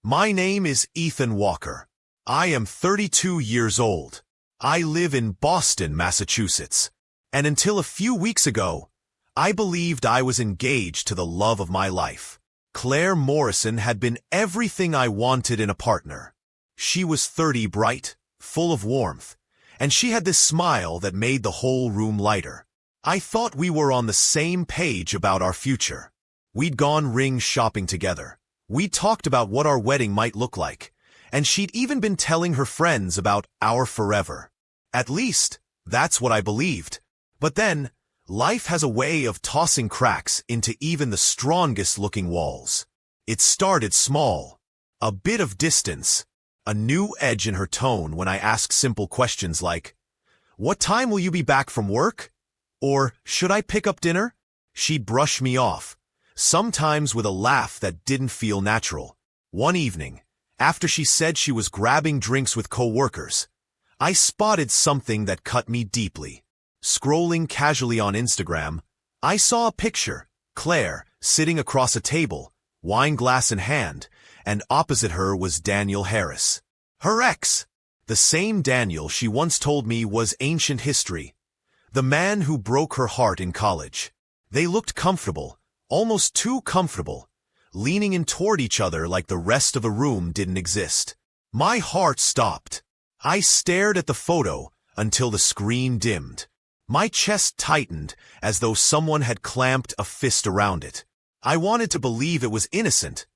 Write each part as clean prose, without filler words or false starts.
My name is Ethan Walker. I am 32 years old. I live in Boston, Massachusetts. And until a few weeks ago, I believed I was engaged to the love of my life. Claire Morrison had been everything I wanted in a partner. She was 30, bright, full of warmth, and she had this smile that made the whole room lighter. I thought we were on the same page about our future. We'd gone ring shopping together. We talked about what our wedding might look like, and she'd even been telling her friends about our forever. At least, that's what I believed. But then, life has a way of tossing cracks into even the strongest-looking walls. It started small. A bit of distance, a new edge in her tone when I asked simple questions like, "What time will you be back from work?" Or, "Should I pick up dinner?" She'd brush me off, sometimes with a laugh that didn't feel natural. One evening, after she said she was grabbing drinks with co-workers, I spotted something that cut me deeply. Scrolling casually on Instagram, I saw a picture, Claire, sitting across a table, wine glass in hand, and opposite her was Daniel Harris. Her ex! The same Daniel she once told me was ancient history. The man who broke her heart in college. They looked comfortable, almost too comfortable, leaning in toward each other like the rest of the room didn't exist. My heart stopped. I stared at the photo until the screen dimmed. My chest tightened as though someone had clamped a fist around it. I wanted to believe it was innocent,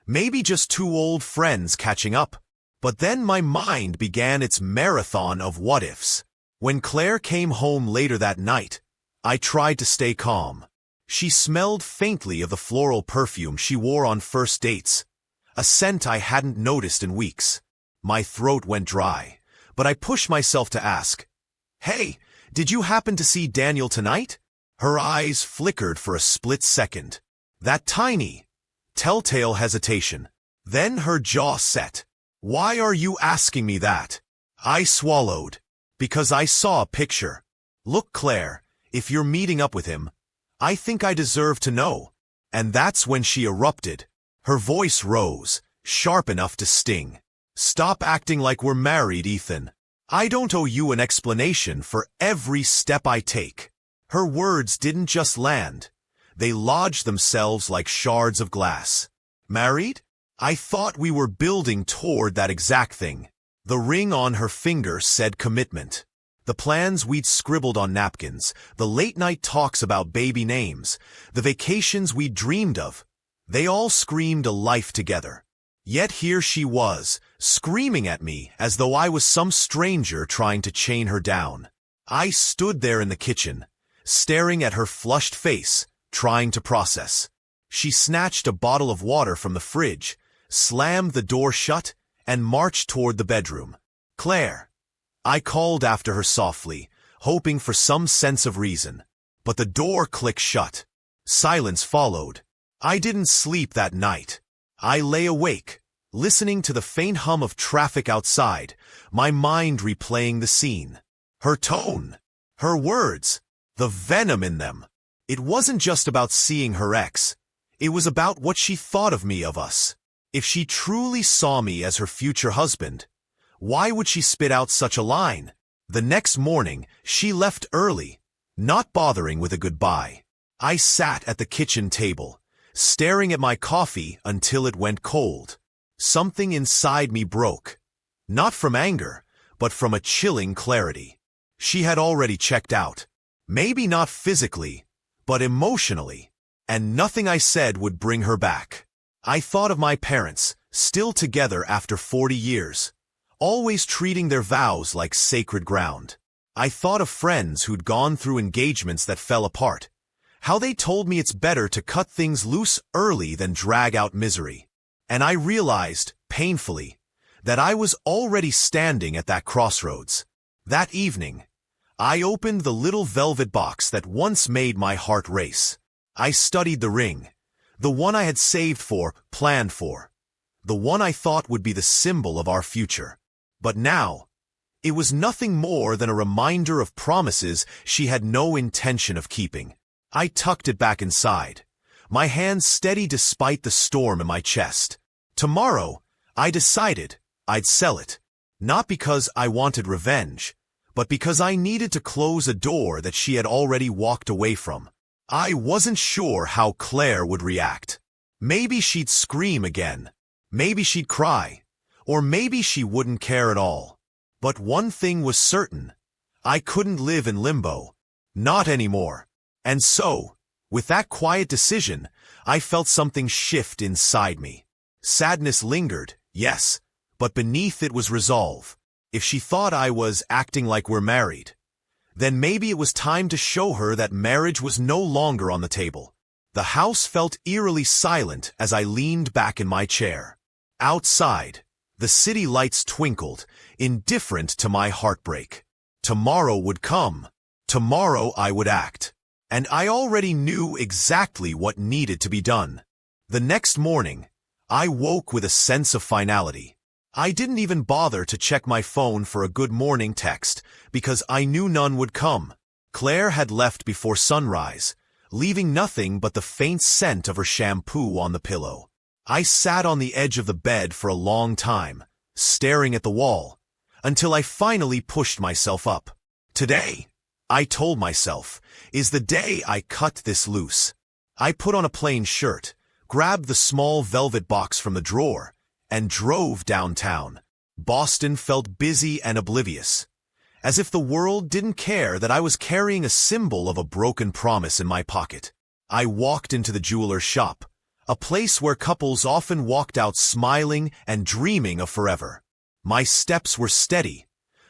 maybe just two old friends catching up. But then my mind began its marathon of what-ifs. When Claire came home later that night, I tried to stay calm. She smelled faintly of the floral perfume she wore on first dates, a scent I hadn't noticed in weeks. My throat went dry, but I pushed myself to ask, "Hey, did you happen to see Daniel tonight?" Her eyes flickered for a split second. That tiny, telltale hesitation. Then her jaw set. "Why are you asking me that?" I swallowed. "Because I saw a picture. Look, Claire, if you're meeting up with him, I think I deserve to know." And that's when she erupted. Her voice rose, sharp enough to sting. "Stop acting like we're married, Ethan. I don't owe you an explanation for every step I take." Her words didn't just land. They lodged themselves like shards of glass. Married? I thought we were building toward that exact thing. The ring on her finger said commitment. The plans we'd scribbled on napkins, the late-night talks about baby names, the vacations we'd dreamed of, they all screamed a life together. Yet here she was, screaming at me as though I was some stranger trying to chain her down. I stood there in the kitchen, staring at her flushed face, trying to process. She snatched a bottle of water from the fridge, slammed the door shut, and marched toward the bedroom. "Claire," I called after her softly, hoping for some sense of reason. But the door clicked shut. Silence followed. I didn't sleep that night. I lay awake, listening to the faint hum of traffic outside, my mind replaying the scene. Her tone, her words, the venom in them. It wasn't just about seeing her ex. It was about what she thought of me, of us. If she truly saw me as her future husband, why would she spit out such a line? The next morning, she left early, not bothering with a goodbye. I sat at the kitchen table, staring at my coffee until it went cold. Something inside me broke. Not from anger, but from a chilling clarity. She had already checked out. Maybe not physically, but emotionally. And nothing I said would bring her back. I thought of my parents, still together after 40 years. Always treating their vows like sacred ground. I thought of friends who'd gone through engagements that fell apart. How they told me it's better to cut things loose early than drag out misery. And I realized, painfully, that I was already standing at that crossroads. That evening, I opened the little velvet box that once made my heart race. I studied the ring, the one I had saved for, planned for, the one I thought would be the symbol of our future. But now, it was nothing more than a reminder of promises she had no intention of keeping. I tucked it back inside, my hands steady despite the storm in my chest. Tomorrow, I decided I'd sell it, not because I wanted revenge, but because I needed to close a door that she had already walked away from. I wasn't sure how Claire would react. Maybe she'd scream again. Maybe she'd cry. Or maybe she wouldn't care at all. But one thing was certain. I couldn't live in limbo. Not anymore. And so, with that quiet decision, I felt something shift inside me. Sadness lingered, yes, but beneath it was resolve. If she thought I was acting like we're married, then maybe it was time to show her that marriage was no longer on the table. The house felt eerily silent as I leaned back in my chair. Outside, the city lights twinkled, indifferent to my heartbreak. Tomorrow would come. Tomorrow I would act. And I already knew exactly what needed to be done. The next morning, I woke with a sense of finality. I didn't even bother to check my phone for a good morning text because I knew none would come. Claire had left before sunrise, leaving nothing but the faint scent of her shampoo on the pillow. I sat on the edge of the bed for a long time, staring at the wall, until I finally pushed myself up. Today, I told myself, is the day I cut this loose. I put on a plain shirt, grabbed the small velvet box from the drawer, and drove downtown. Boston felt busy and oblivious, as if the world didn't care that I was carrying a symbol of a broken promise in my pocket. I walked into the jeweler's shop, a place where couples often walked out smiling and dreaming of forever. My steps were steady,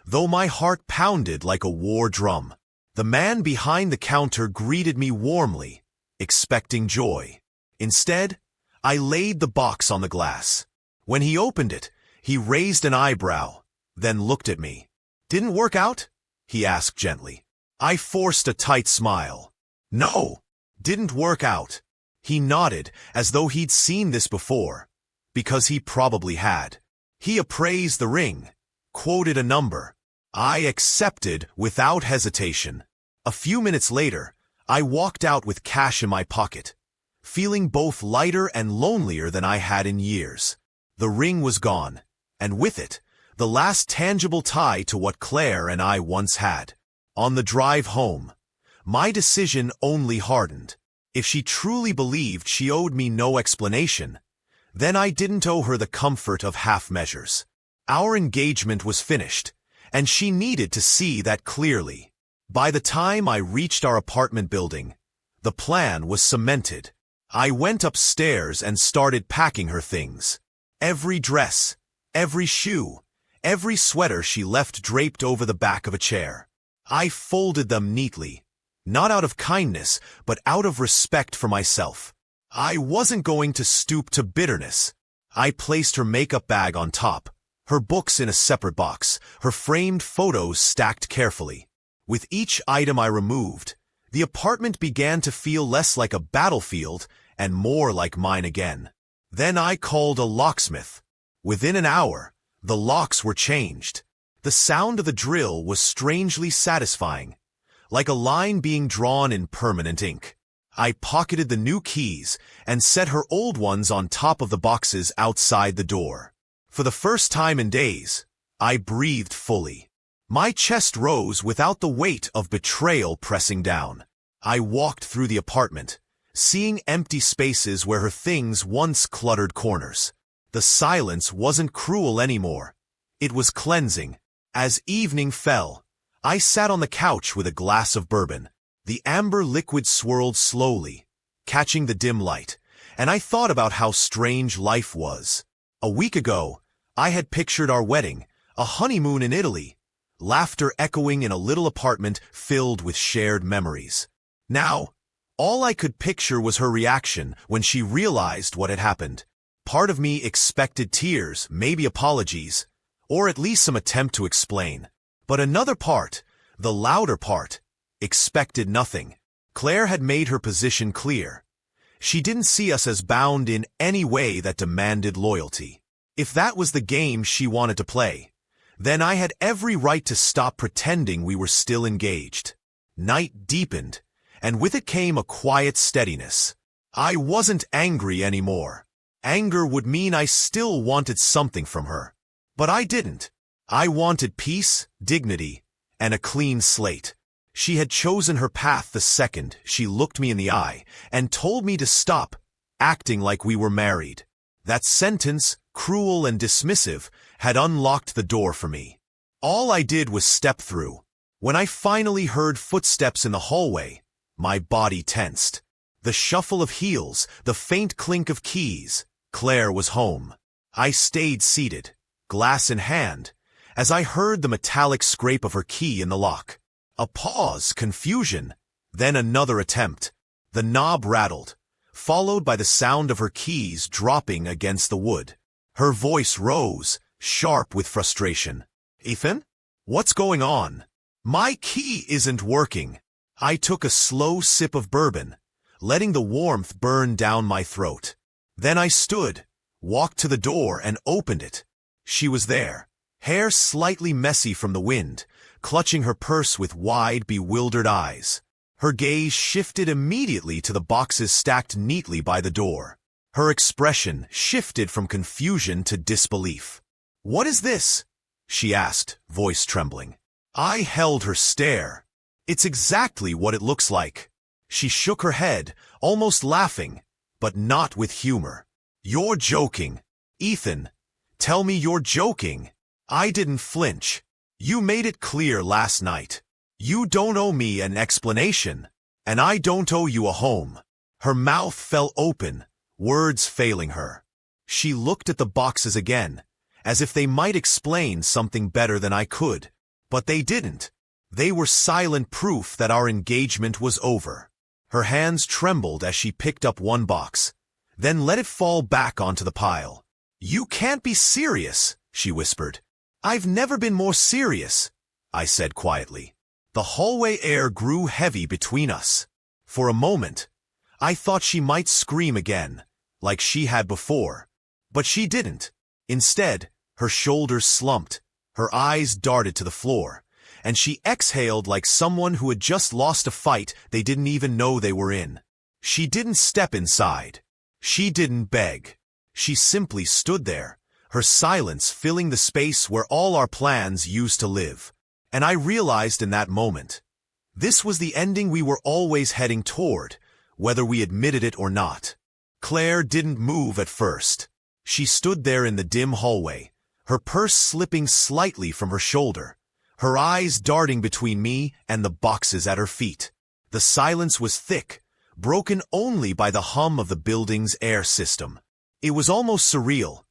though my heart pounded like a war drum. The man behind the counter greeted me warmly, expecting joy. Instead, I laid the box on the glass. When he opened it, he raised an eyebrow, then looked at me. "Didn't work out?" he asked gently. I forced a tight smile. "No, didn't work out." He nodded as though he'd seen this before, because he probably had. He appraised the ring, quoted a number. I accepted without hesitation. A few minutes later, I walked out with cash in my pocket, feeling both lighter and lonelier than I had in years. The ring was gone, and with it, the last tangible tie to what Claire and I once had. On the drive home, my decision only hardened. If she truly believed she owed me no explanation, then I didn't owe her the comfort of half measures. Our engagement was finished, and she needed to see that clearly. By the time I reached our apartment building, the plan was cemented. I went upstairs and started packing her things. Every dress, every shoe, every sweater she left draped over the back of a chair. I folded them neatly, not out of kindness, but out of respect for myself. I wasn't going to stoop to bitterness. I placed her makeup bag on top, her books in a separate box, her framed photos stacked carefully. With each item I removed, the apartment began to feel less like a battlefield and more like mine again. Then I called a locksmith. Within an hour, the locks were changed. The sound of the drill was strangely satisfying, like a line being drawn in permanent ink. I pocketed the new keys and set her old ones on top of the boxes outside the door. For the first time in days, I breathed fully. My chest rose without the weight of betrayal pressing down. I walked through the apartment, seeing empty spaces where her things once cluttered corners. The silence wasn't cruel anymore. It was cleansing. As evening fell, I sat on the couch with a glass of bourbon. The amber liquid swirled slowly, catching the dim light, and I thought about how strange life was. A week ago, I had pictured our wedding, a honeymoon in Italy, laughter echoing in a little apartment filled with shared memories. Now, all I could picture was her reaction when she realized what had happened. Part of me expected tears, maybe apologies, or at least some attempt to explain. But another part, the louder part, expected nothing. Claire had made her position clear. She didn't see us as bound in any way that demanded loyalty. If that was the game she wanted to play, then I had every right to stop pretending we were still engaged. Night deepened, and with it came a quiet steadiness. I wasn't angry anymore. Anger would mean I still wanted something from her. But I didn't. I wanted peace, dignity, and a clean slate. She had chosen her path the second she looked me in the eye and told me to stop acting like we were married. That sentence, cruel and dismissive, had unlocked the door for me. All I did was step through. When I finally heard footsteps in the hallway, my body tensed. The shuffle of heels, the faint clink of keys. Claire was home. I stayed seated, glass in hand, as I heard the metallic scrape of her key in the lock. A pause, confusion, then another attempt. The knob rattled, followed by the sound of her keys dropping against the wood. Her voice rose, sharp with frustration. "Ethan? What's going on? My key isn't working." I took a slow sip of bourbon, letting the warmth burn down my throat. Then I stood, walked to the door and opened it. She was there, hair slightly messy from the wind, clutching her purse with wide, bewildered eyes. Her gaze shifted immediately to the boxes stacked neatly by the door. Her expression shifted from confusion to disbelief. "What is this?" she asked, voice trembling. I held her stare. "It's exactly what it looks like." She shook her head, almost laughing, but not with humor. "You're joking. Ethan, tell me you're joking." I didn't flinch. "You made it clear last night. You don't owe me an explanation, and I don't owe you a home." Her mouth fell open, words failing her. She looked at the boxes again, as if they might explain something better than I could. But they didn't. They were silent proof that our engagement was over. Her hands trembled as she picked up one box, then let it fall back onto the pile. "You can't be serious," she whispered. "I've never been more serious," I said quietly. The hallway air grew heavy between us. For a moment, I thought she might scream again, like she had before. But she didn't. Instead, her shoulders slumped, her eyes darted to the floor, and she exhaled like someone who had just lost a fight they didn't even know they were in. She didn't step inside. She didn't beg. She simply stood there, her silence filling the space where all our plans used to live. And I realized in that moment, this was the ending we were always heading toward, whether we admitted it or not. Claire didn't move at first. She stood there in the dim hallway, her purse slipping slightly from her shoulder, her eyes darting between me and the boxes at her feet. The silence was thick, broken only by the hum of the building's air system. It was almost surreal.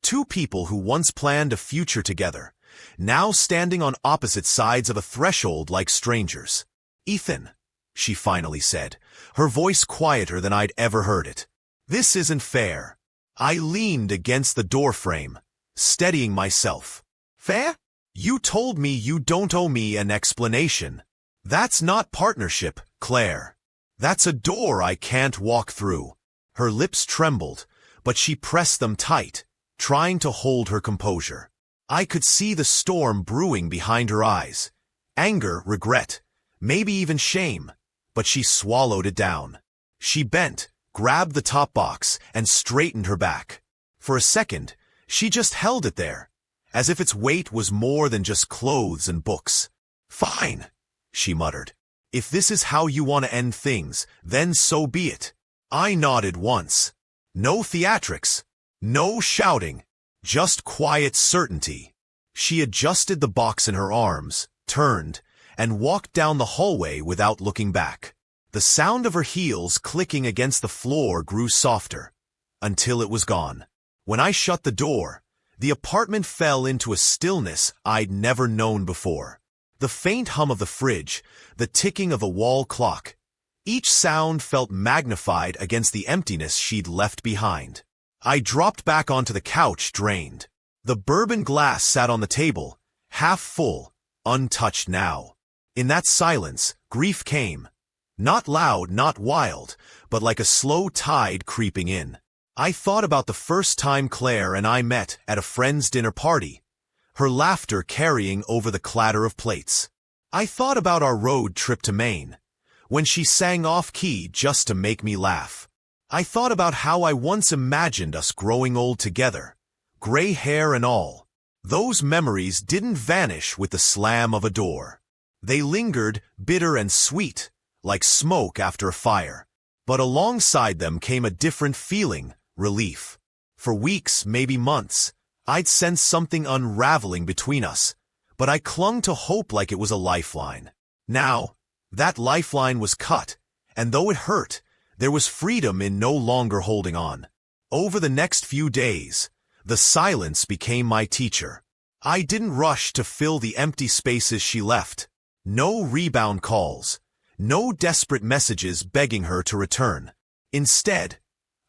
Two people who once planned a future together, now standing on opposite sides of a threshold like strangers. "Ethan," she finally said, her voice quieter than I'd ever heard it. "This isn't fair." I leaned against the doorframe, steadying myself. "Fair? You told me you don't owe me an explanation. That's not partnership, Claire. That's a door I can't walk through." Her lips trembled, but she pressed them tight, trying to hold her composure. I could see the storm brewing behind her eyes. Anger, regret, maybe even shame, but she swallowed it down. She bent, grabbed the top box, and straightened her back. For a second, she just held it there, as if its weight was more than just clothes and books. "Fine," she muttered. "If this is how you want to end things, then so be it." I nodded once. No theatrics, no shouting, just quiet certainty. She adjusted the box in her arms, turned, and walked down the hallway without looking back. The sound of her heels clicking against the floor grew softer, until it was gone. When I shut the door, the apartment fell into a stillness I'd never known before. The faint hum of the fridge, the ticking of a wall clock, each sound felt magnified against the emptiness she'd left behind. I dropped back onto the couch, drained. The bourbon glass sat on the table, half full, untouched now. In that silence, grief came. Not loud, not wild, but like a slow tide creeping in. I thought about the first time Claire and I met at a friend's dinner party, her laughter carrying over the clatter of plates. I thought about our road trip to Maine, when she sang off-key just to make me laugh. I thought about how I once imagined us growing old together, gray hair and all. Those memories didn't vanish with the slam of a door. They lingered, bitter and sweet, like smoke after a fire. But alongside them came a different feeling, relief. For weeks, maybe months, I'd sensed something unraveling between us, but I clung to hope like it was a lifeline. Now, that lifeline was cut, and though it hurt, there was freedom in no longer holding on. Over the next few days, the silence became my teacher. I didn't rush to fill the empty spaces she left. No rebound calls, no desperate messages begging her to return. Instead,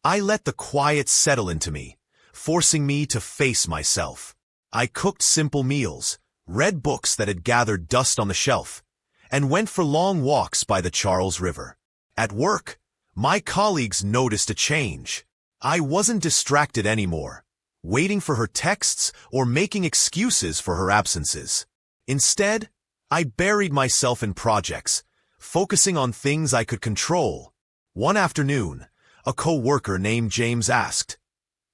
I let the quiet settle into me, forcing me to face myself. I cooked simple meals, read books that had gathered dust on the shelf, and went for long walks by the Charles River. At work, my colleagues noticed a change. I wasn't distracted anymore, waiting for her texts or making excuses for her absences. Instead, I buried myself in projects, focusing on things I could control. One afternoon, a co-worker named James asked,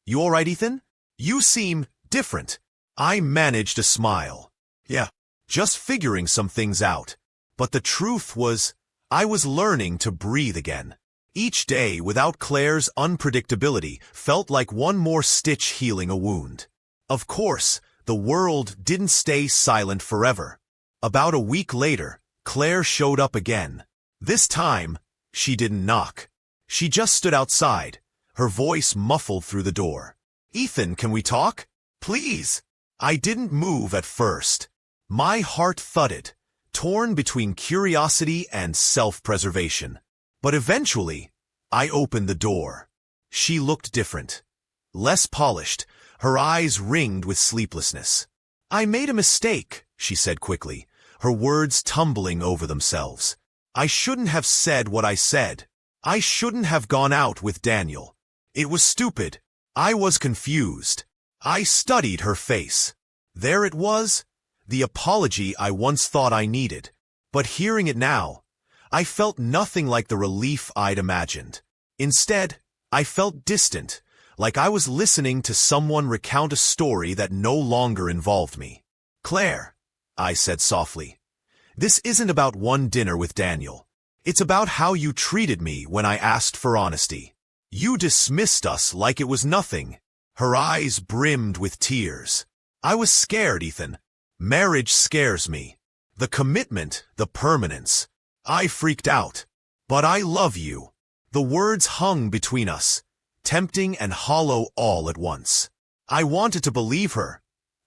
"You all right, Ethan? You seem different." I managed to smile. "Yeah, just figuring some things out." But the truth was, I was learning to breathe again. Each day, without Claire's unpredictability, felt like one more stitch healing a wound. Of course, the world didn't stay silent forever. About a week later, Claire showed up again. This time, she didn't knock. She just stood outside, her voice muffled through the door. "Ethan, can we talk? Please." I didn't move at first. My heart thudded, torn between curiosity and self-preservation. But eventually, I opened the door. She looked different. Less polished, her eyes ringed with sleeplessness. "I made a mistake," she said quickly, her words tumbling over themselves. "I shouldn't have said what I said. I shouldn't have gone out with Daniel. It was stupid. I was confused." I studied her face. There it was, the apology I once thought I needed. But hearing it now, I felt nothing like the relief I'd imagined. Instead, I felt distant, like I was listening to someone recount a story that no longer involved me. "Claire," I said softly, "this isn't about one dinner with Daniel. It's about how you treated me when I asked for honesty. You dismissed us like it was nothing." Her eyes brimmed with tears. "I was scared, Ethan. Marriage scares me. The commitment, the permanence. I freaked out. But I love you." The words hung between us, tempting and hollow all at once. I wanted to believe her.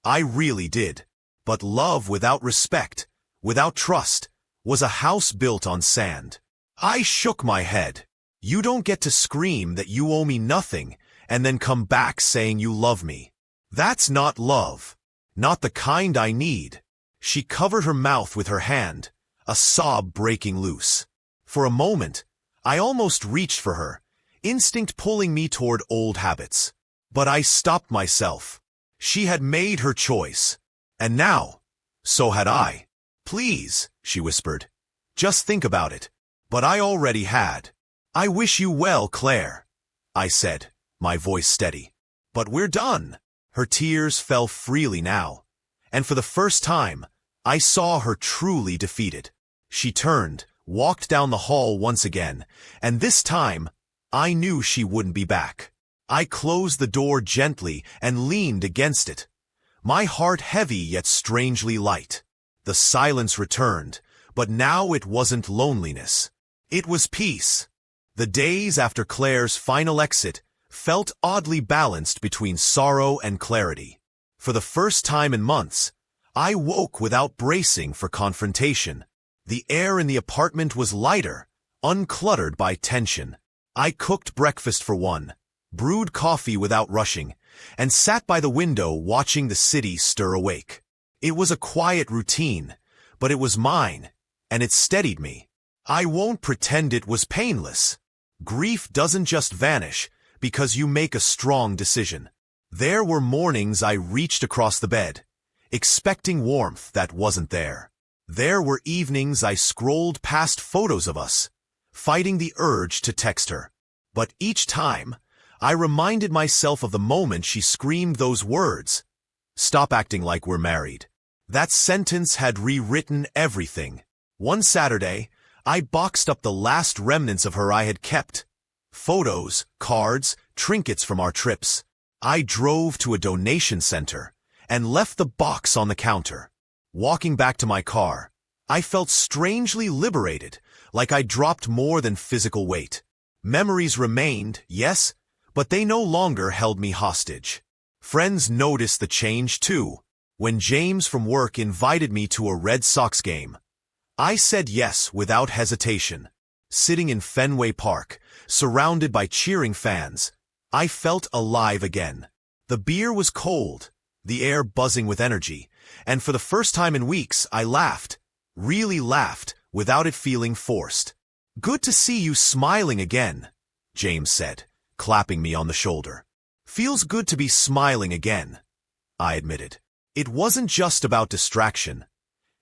I really did. But love without respect, without trust, was a house built on sand. I shook my head. "You don't get to scream that you owe me nothing and then come back saying you love me. That's not love. Not the kind I need." She covered her mouth with her hand, a sob breaking loose. For a moment, I almost reached for her, instinct pulling me toward old habits. But I stopped myself. She had made her choice. And now, so had I. "Please," she whispered. "Just think about it." But I already had. "I wish you well, Claire," I said, my voice steady. "But we're done." Her tears fell freely now, and for the first time, I saw her truly defeated. She turned, walked down the hall once again, and this time, I knew she wouldn't be back. I closed the door gently and leaned against it, my heart heavy yet strangely light. The silence returned, but now it wasn't loneliness. It was peace. The days after Claire's final exit felt oddly balanced between sorrow and clarity. For the first time in months, I woke without bracing for confrontation. The air in the apartment was lighter, uncluttered by tension. I cooked breakfast for one, brewed coffee without rushing, and sat by the window watching the city stir awake. It was a quiet routine, but it was mine, and it steadied me. I won't pretend it was painless. Grief doesn't just vanish because you make a strong decision. There were mornings I reached across the bed, expecting warmth that wasn't there. There were evenings I scrolled past photos of us, fighting the urge to text her. But each time, I reminded myself of the moment she screamed those words. "Stop acting like we're married." That sentence had rewritten everything. One Saturday, I boxed up the last remnants of her I had kept. Photos, cards, trinkets from our trips. I drove to a donation center and left the box on the counter. Walking back to my car, I felt strangely liberated, like I dropped more than physical weight. Memories remained, yes, but they no longer held me hostage. Friends noticed the change too. When James from work invited me to a Red Sox game, I said yes without hesitation. Sitting in Fenway Park, surrounded by cheering fans, I felt alive again. The beer was cold, the air buzzing with energy, and for the first time in weeks, I laughed, really laughed, without it feeling forced. "Good to see you smiling again," James said, clapping me on the shoulder. "Feels good to be smiling again," I admitted. It wasn't just about distraction.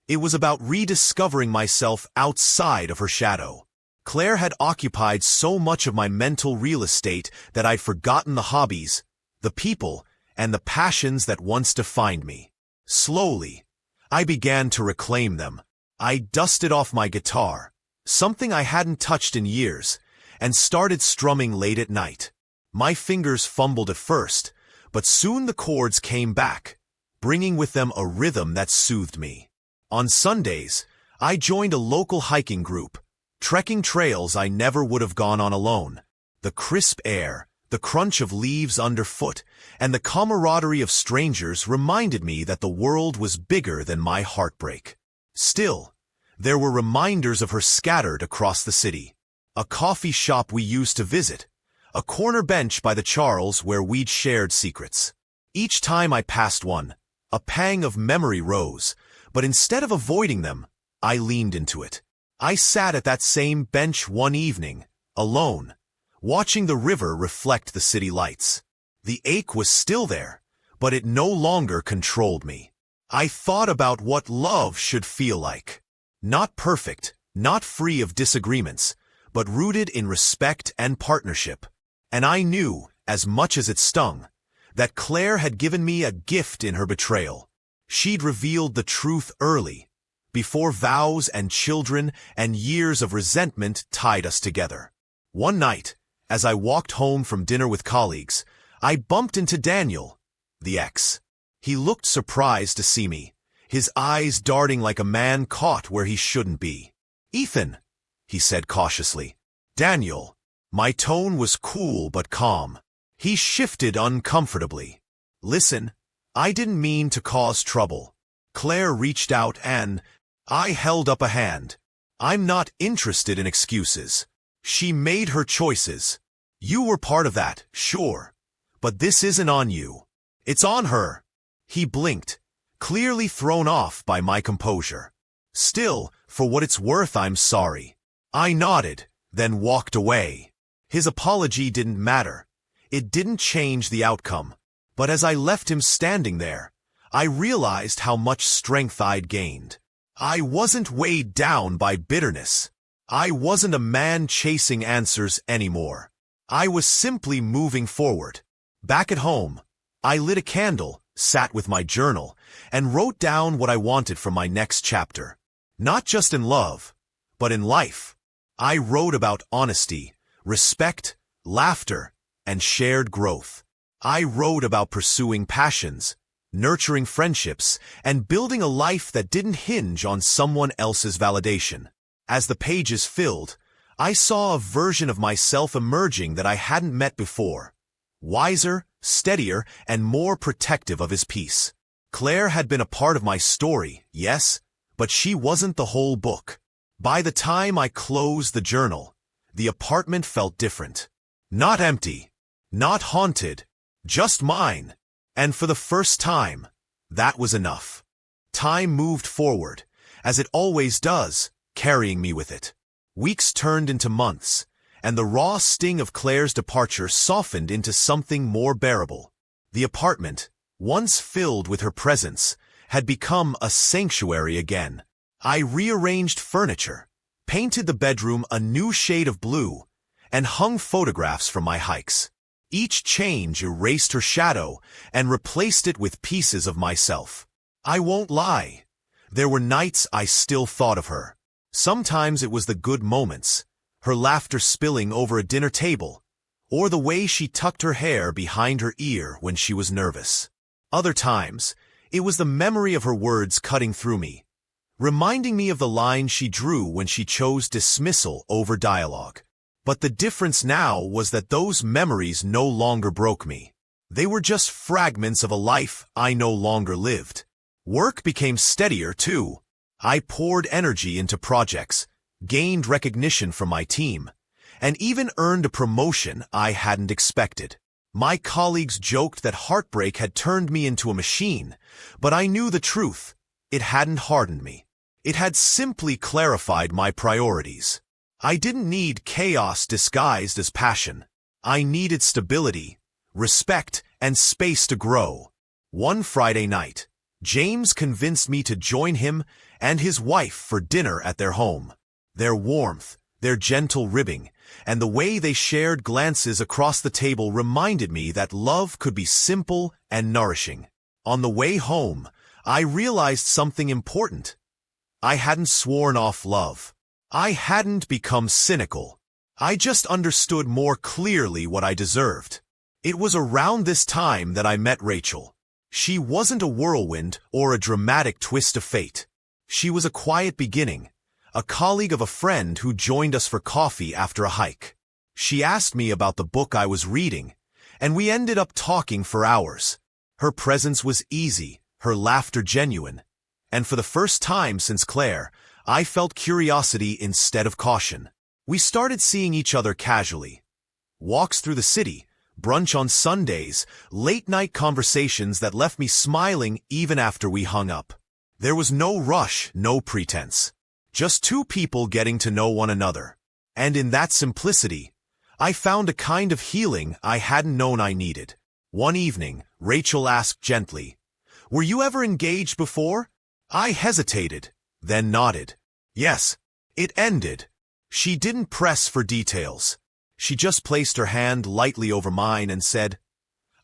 It was about rediscovering myself outside of her shadow. Claire had occupied so much of my mental real estate that I'd forgotten the hobbies, the people, and the passions that once defined me. Slowly, I began to reclaim them. I dusted off my guitar, something I hadn't touched in years, and started strumming late at night. My fingers fumbled at first, but soon the chords came back, bringing with them a rhythm that soothed me. On Sundays, I joined a local hiking group, trekking trails I never would have gone on alone. The crisp air, the crunch of leaves underfoot, and the camaraderie of strangers reminded me that the world was bigger than my heartbreak. Still, there were reminders of her scattered across the city. A coffee shop we used to visit, a corner bench by the Charles where we'd shared secrets. Each time I passed one, a pang of memory rose, but instead of avoiding them, I leaned into it. I sat at that same bench one evening, alone, watching the river reflect the city lights. The ache was still there, but it no longer controlled me. I thought about what love should feel like. Not perfect, not free of disagreements, but rooted in respect and partnership. And I knew, as much as it stung, that Claire had given me a gift in her betrayal. She'd revealed the truth early, before vows and children and years of resentment tied us together. One night, as I walked home from dinner with colleagues, I bumped into Daniel, the ex. He looked surprised to see me, his eyes darting like a man caught where he shouldn't be. "Ethan," he said cautiously. "Daniel." My tone was cool but calm. He shifted uncomfortably. "Listen, I didn't mean to cause trouble." Claire reached out and I held up a hand. "I'm not interested in excuses." She made her choices. "You were part of that, sure. But this isn't on you. It's on her." He blinked, clearly thrown off by my composure. "Still, for what it's worth, I'm sorry." I nodded, then walked away. His apology didn't matter. It didn't change the outcome. But as I left him standing there, I realized how much strength I'd gained. I wasn't weighed down by bitterness. I wasn't a man chasing answers anymore. I was simply moving forward. Back at home, I lit a candle, sat with my journal, and wrote down what I wanted from my next chapter. Not just in love, but in life. I wrote about honesty, respect, laughter, and shared growth. I wrote about pursuing passions, nurturing friendships, and building a life that didn't hinge on someone else's validation. As the pages filled, I saw a version of myself emerging that I hadn't met before. Wiser, steadier, and more protective of his peace. Claire had been a part of my story, yes, but she wasn't the whole book. By the time I closed the journal, the apartment felt different. Not empty, not haunted, just mine. And for the first time, that was enough. Time moved forward, as it always does, carrying me with it. Weeks turned into months, and the raw sting of Claire's departure softened into something more bearable. The apartment, once filled with her presence, had become a sanctuary again. I rearranged furniture, painted the bedroom a new shade of blue, and hung photographs from my hikes. Each change erased her shadow and replaced it with pieces of myself. I won't lie. There were nights I still thought of her. Sometimes it was the good moments, her laughter spilling over a dinner table, or the way she tucked her hair behind her ear when she was nervous. Other times, it was the memory of her words cutting through me, reminding me of the line she drew when she chose dismissal over dialogue. But the difference now was that those memories no longer broke me. They were just fragments of a life I no longer lived. Work became steadier, too. I poured energy into projects, gained recognition from my team, and even earned a promotion I hadn't expected. My colleagues joked that heartbreak had turned me into a machine, but I knew the truth. It hadn't hardened me. It had simply clarified my priorities. I didn't need chaos disguised as passion. I needed stability, respect, and space to grow. One Friday night, James convinced me to join him and his wife for dinner at their home. Their warmth, their gentle ribbing, and the way they shared glances across the table reminded me that love could be simple and nourishing. On the way home, I realized something important. I hadn't sworn off love. I hadn't become cynical. I just understood more clearly what I deserved. It was around this time that I met Rachel. She wasn't a whirlwind or a dramatic twist of fate. She was a quiet beginning, a colleague of a friend who joined us for coffee after a hike. She asked me about the book I was reading, and we ended up talking for hours. Her presence was easy, her laughter genuine, and for the first time since Claire, I felt curiosity instead of caution. We started seeing each other casually. Walks through the city, brunch on Sundays, late-night conversations that left me smiling even after we hung up. There was no rush, no pretense. Just two people getting to know one another. And in that simplicity, I found a kind of healing I hadn't known I needed. One evening, Rachel asked gently, "Were you ever engaged before?" I hesitated, then nodded. Yes, it ended. She didn't press for details. She just placed her hand lightly over mine and said,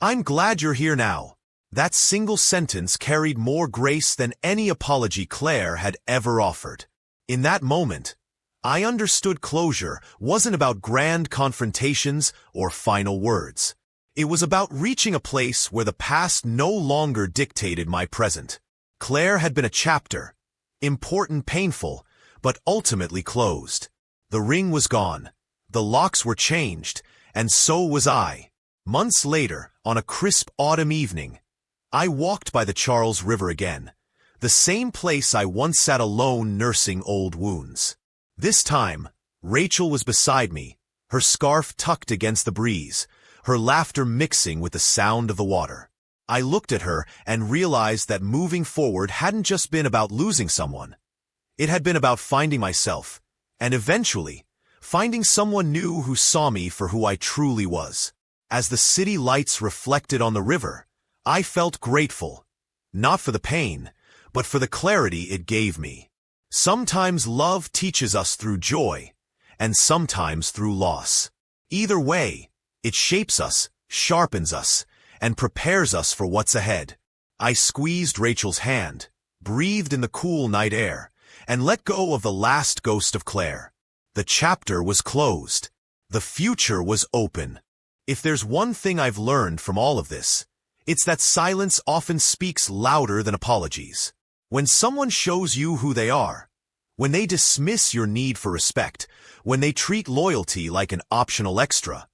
"I'm glad you're here now." That single sentence carried more grace than any apology Claire had ever offered. In that moment, I understood closure wasn't about grand confrontations or final words. It was about reaching a place where the past no longer dictated my present. Claire had been a chapter, important, painful, but ultimately closed. The ring was gone, the locks were changed, and so was I. Months later, on a crisp autumn evening, I walked by the Charles River again, the same place I once sat alone nursing old wounds. This time, Rachel was beside me, her scarf tucked against the breeze, her laughter mixing with the sound of the water. I looked at her and realized that moving forward hadn't just been about losing someone. It had been about finding myself, and eventually, finding someone new who saw me for who I truly was. As the city lights reflected on the river, I felt grateful, not for the pain, but for the clarity it gave me. Sometimes love teaches us through joy, and sometimes through loss. Either way, it shapes us, sharpens us, and prepares us for what's ahead. I squeezed Rachel's hand, breathed in the cool night air, and let go of the last ghost of Claire. The chapter was closed. The future was open. If there's one thing I've learned from all of this, it's that silence often speaks louder than apologies. When someone shows you who they are, when they dismiss your need for respect, when they treat loyalty like an optional extra,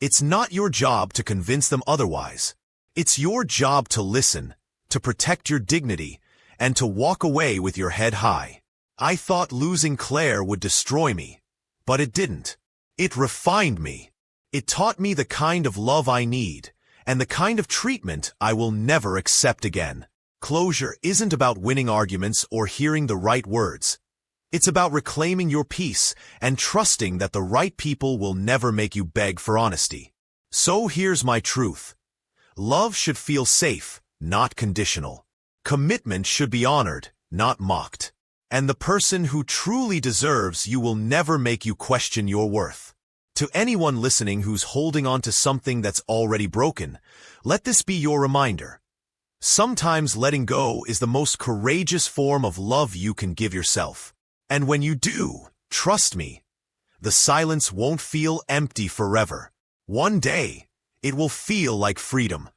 it's not your job to convince them otherwise. It's your job to listen, to protect your dignity, and to walk away with your head high. I thought losing Claire would destroy me, but it didn't. It refined me. It taught me the kind of love I need, and the kind of treatment I will never accept again. Closure isn't about winning arguments or hearing the right words. It's about reclaiming your peace and trusting that the right people will never make you beg for honesty. So here's my truth. Love should feel safe, not conditional. Commitment should be honored, not mocked. And the person who truly deserves you will never make you question your worth. To anyone listening who's holding on to something that's already broken, let this be your reminder. Sometimes letting go is the most courageous form of love you can give yourself. And when you do, trust me, the silence won't feel empty forever. One day, it will feel like freedom.